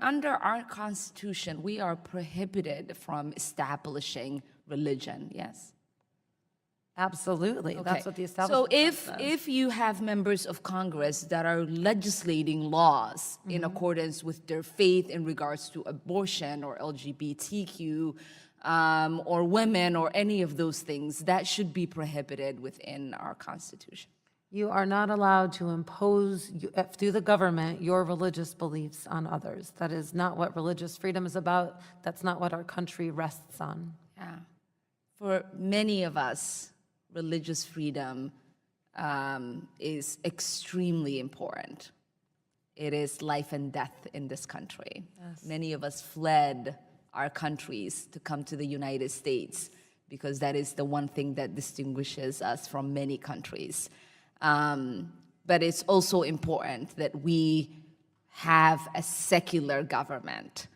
under our Constitution, we are prohibited from establishing religion, yes? Absolutely. Okay. That's what the So establishment says. if you have members of Congress that are legislating laws in accordance with their faith in regards to abortion or LGBTQ or women or any of those things, that should be prohibited within our Constitution. You are not allowed to impose, through the government, your religious beliefs on others. That is not what religious freedom is about. That's not what our country rests on. Yeah. For many of us, religious freedom is extremely important. It is life and death in this country. Yes. Many of us fled our countries to come to the United States because that is the one thing that distinguishes us from many countries. But it's also important that we have a secular government.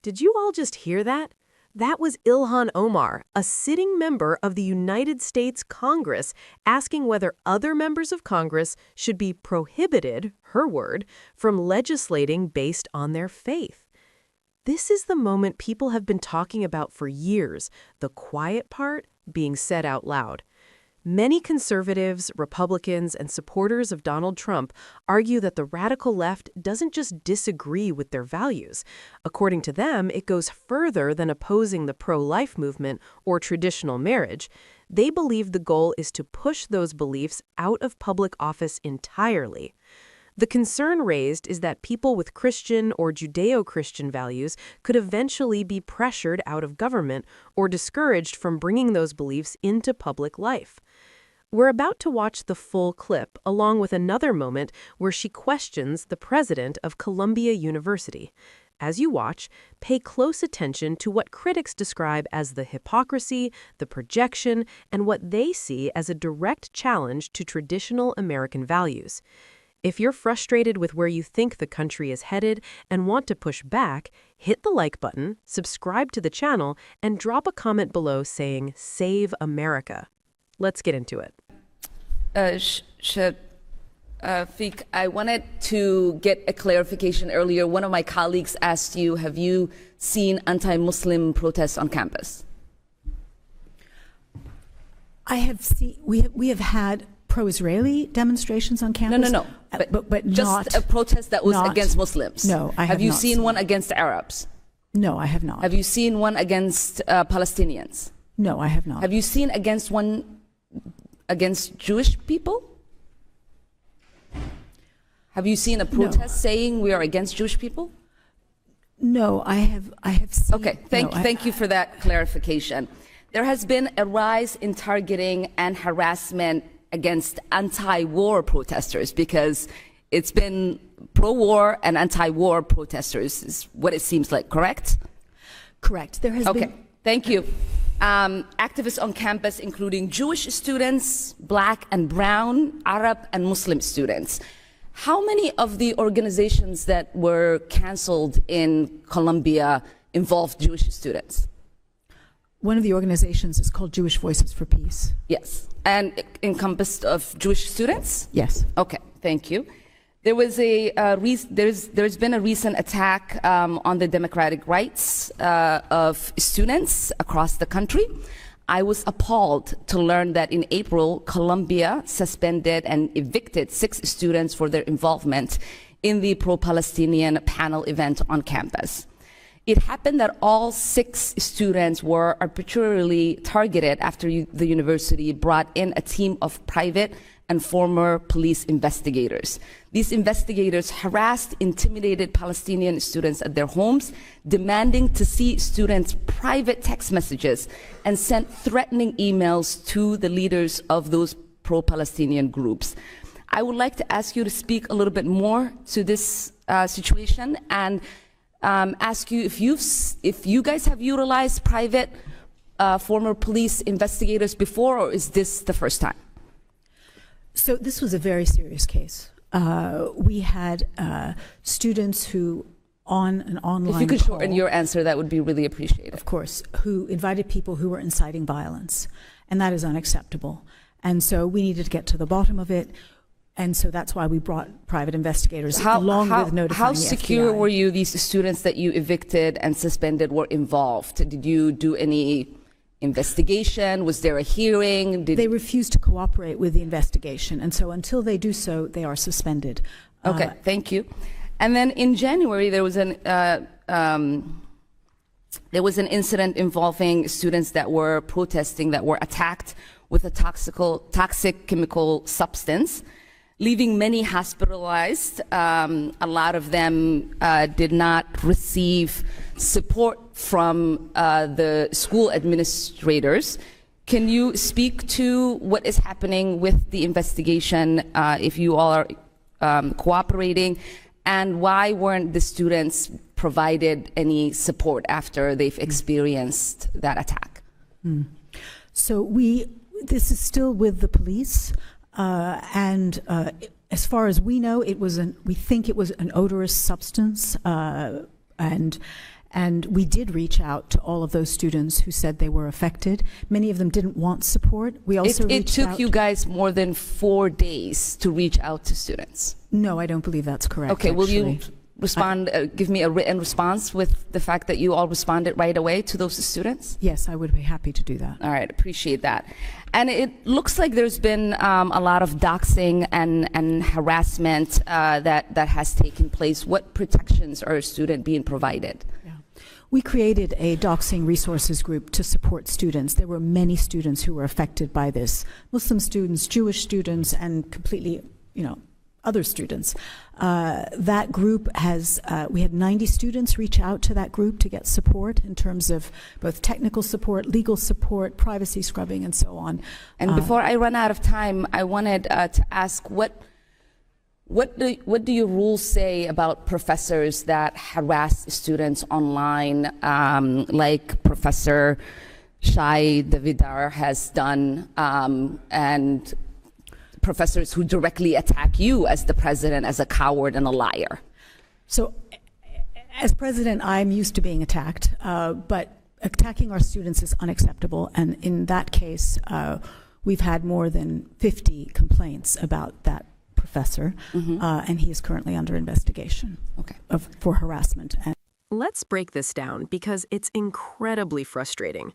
Did you all just hear that? That was Ilhan Omar, a sitting member of the United States Congress, asking whether other members of Congress should be prohibited, her word, from legislating based on their faith. This is the moment people have been talking about for years, the quiet part being said out loud. Many conservatives, Republicans, and supporters of Donald Trump argue that the radical left doesn't just disagree with their values. According to them, it goes further than opposing the pro-life movement or traditional marriage. They believe the goal is to push those beliefs out of public office entirely. The concern raised is that people with Christian or Judeo-Christian values could eventually be pressured out of government or discouraged from bringing those beliefs into public life. We're about to watch the full clip, along with another moment where she questions the president of Columbia University. As you watch, pay close attention to what critics describe as the hypocrisy, the projection, and what they see as a direct challenge to traditional American values. If you're frustrated with where you think the country is headed and want to push back, hit the like button, subscribe to the channel, and drop a comment below saying, "Save America." Let's get into it. Shafiq, I wanted to get a clarification earlier. One of my colleagues asked you, have you seen anti-Muslim protests on campus? I have seen, we have had pro-Israeli demonstrations on campus. No. But just not a protest that was not, against Muslims. No, I have Have you not seen seen one against Arabs? No, I have not. Have you seen one against Palestinians? No, I have not. Have you seen against one against Jewish people? Have you seen a protest saying we are against Jewish people? No, I have seen. Okay, thank you for that clarification. There has been a rise in targeting and harassment against anti-war protesters because it's been pro-war and anti-war protesters is what it seems like, correct? Correct. There has been. Thank you. Activists on campus, including Jewish students, Black and Brown, Arab and Muslim students. How many of the organizations that were canceled in Colombia involved Jewish students? One of the organizations is called Jewish Voices for Peace. Yes. And encompassed of Jewish students? Yes. Okay, thank you. There was there's been a recent attack on the democratic rights of students across the country. I was appalled to learn that in April, Colombia suspended and evicted 6 students for their involvement in the pro-Palestinian panel event on campus. It happened that all 6 students were arbitrarily targeted after the university brought in a team of private and former police investigators. These investigators harassed, intimidated Palestinian students at their homes, demanding to see students' private text messages and sent threatening emails to the leaders of those pro-Palestinian groups. I would like to ask you to speak a little bit more to this situation and ask you if you guys have utilized private former police investigators before, or is this the first time? So this was a very serious case. We had students who, on an online If you could call, shorten your answer, that would be really appreciated. of course, who invited people who were inciting violence, and that is unacceptable. And so we needed to get to the bottom of it. And so that's why we brought private investigators along with notifying how the secure FBI. were you? These students that you evicted and suspended were involved. Did you do any investigation? Was there a hearing? They refused to cooperate with the investigation, and so until they do so, they are suspended. Okay, thank you. And then in January, there was an incident involving students that were protesting that were attacked with a toxic chemical substance, leaving many hospitalized. A lot of them did not receive support from the school administrators. Can you speak to what is happening with the investigation, if you all are cooperating, and why weren't the students provided any support after they've experienced that attack? So this is still with the police, and as far as we know, we think it was an odorous substance, and we did reach out to all of those students who said they were affected. Many of them didn't want support. We also It took you guys more than 4 days to reach out to students. No, I don't believe that's correct. Okay, will you actually. respond, give me a written response with the fact that you all responded right away to those students? Yes, I would be happy to do that. All right, appreciate that. And it looks like there's been a lot of doxing and harassment that has taken place. What protections are a student being provided? We created a doxing resources group to support students. There were many students who were affected by this. Muslim students, Jewish students, and completely, other students. That group we had 90 students reach out to that group to get support in terms of both technical support, legal support, privacy scrubbing, and so on. And before I run out of time, I wanted to ask what do your rules say about professors that harass students online, like Professor Shai Davidar has done, and professors who directly attack you as the president as a coward and a liar? So, as president, I'm used to being attacked, but attacking our students is unacceptable. And in that case, we've had more than 50 complaints about that professor, and he is currently under investigation for harassment. Let's break this down because it's incredibly frustrating.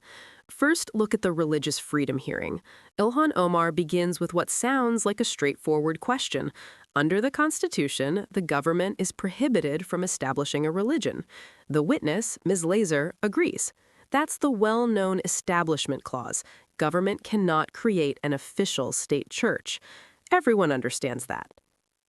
First, look at the religious freedom hearing. Ilhan Omar begins with what sounds like a straightforward question. Under the Constitution, the government is prohibited from establishing a religion. The witness, Ms. Laser, agrees. That's the well-known Establishment Clause. Government cannot create an official state church. Everyone understands that.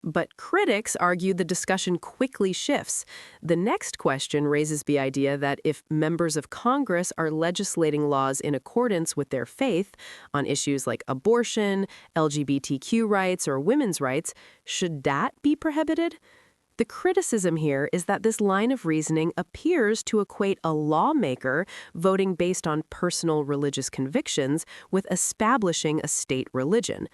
But critics argue the discussion quickly shifts. The next question raises the idea that if members of Congress are legislating laws in accordance with their faith on issues like abortion, LGBTQ rights, or women's rights, should that be prohibited? The criticism here is that this line of reasoning appears to equate a lawmaker voting based on personal religious convictions with establishing a state religion.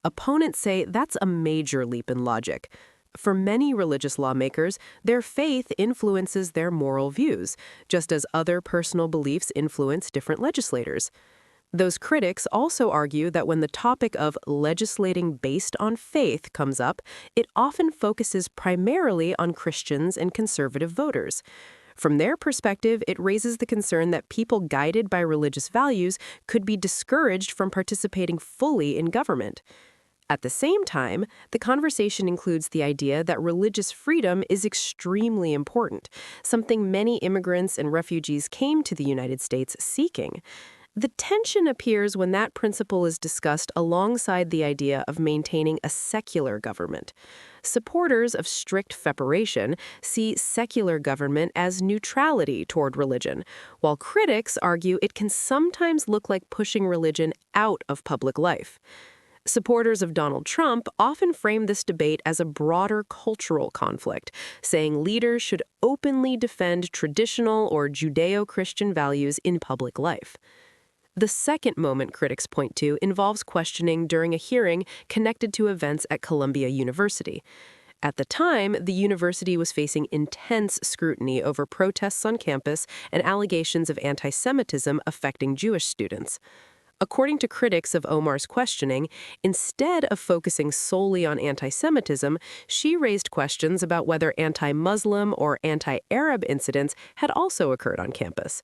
Opponents say that's a major leap in logic. For many religious lawmakers, their faith influences their moral views, just as other personal beliefs influence different legislators. Those critics also argue that when the topic of legislating based on faith comes up, it often focuses primarily on Christians and conservative voters. From their perspective, it raises the concern that people guided by religious values could be discouraged from participating fully in government. At the same time, the conversation includes the idea that religious freedom is extremely important, something many immigrants and refugees came to the United States seeking. The tension appears when that principle is discussed alongside the idea of maintaining a secular government. Supporters of strict separation see secular government as neutrality toward religion, while critics argue it can sometimes look like pushing religion out of public life. Supporters of Donald Trump often frame this debate as a broader cultural conflict, saying leaders should openly defend traditional or Judeo-Christian values in public life. The second moment critics point to involves questioning during a hearing connected to events at Columbia University. At the time, the university was facing intense scrutiny over protests on campus and allegations of anti-Semitism affecting Jewish students. According to critics of Omar's questioning, instead of focusing solely on anti-Semitism, she raised questions about whether anti-Muslim or anti-Arab incidents had also occurred on campus.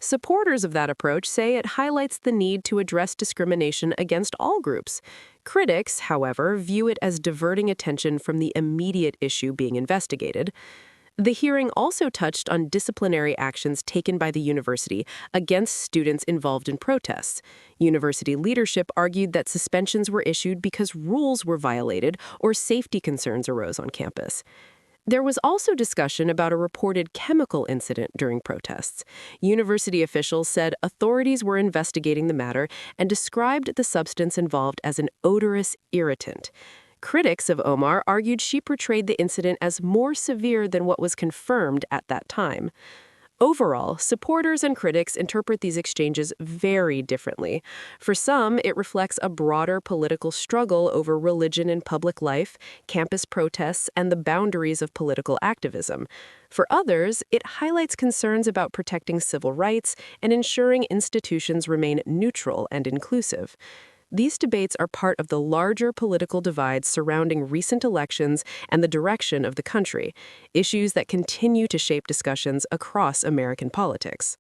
Supporters of that approach say it highlights the need to address discrimination against all groups. Critics, however, view it as diverting attention from the immediate issue being investigated. The hearing also touched on disciplinary actions taken by the university against students involved in protests. University leadership argued that suspensions were issued because rules were violated or safety concerns arose on campus. There was also discussion about a reported chemical incident during protests. University officials said authorities were investigating the matter and described the substance involved as an odorous irritant. Critics of Omar argued she portrayed the incident as more severe than what was confirmed at that time. Overall, supporters and critics interpret these exchanges very differently. For some, it reflects a broader political struggle over religion in public life, campus protests, and the boundaries of political activism. For others, it highlights concerns about protecting civil rights and ensuring institutions remain neutral and inclusive. These debates are part of the larger political divide surrounding recent elections and the direction of the country, issues that continue to shape discussions across American politics.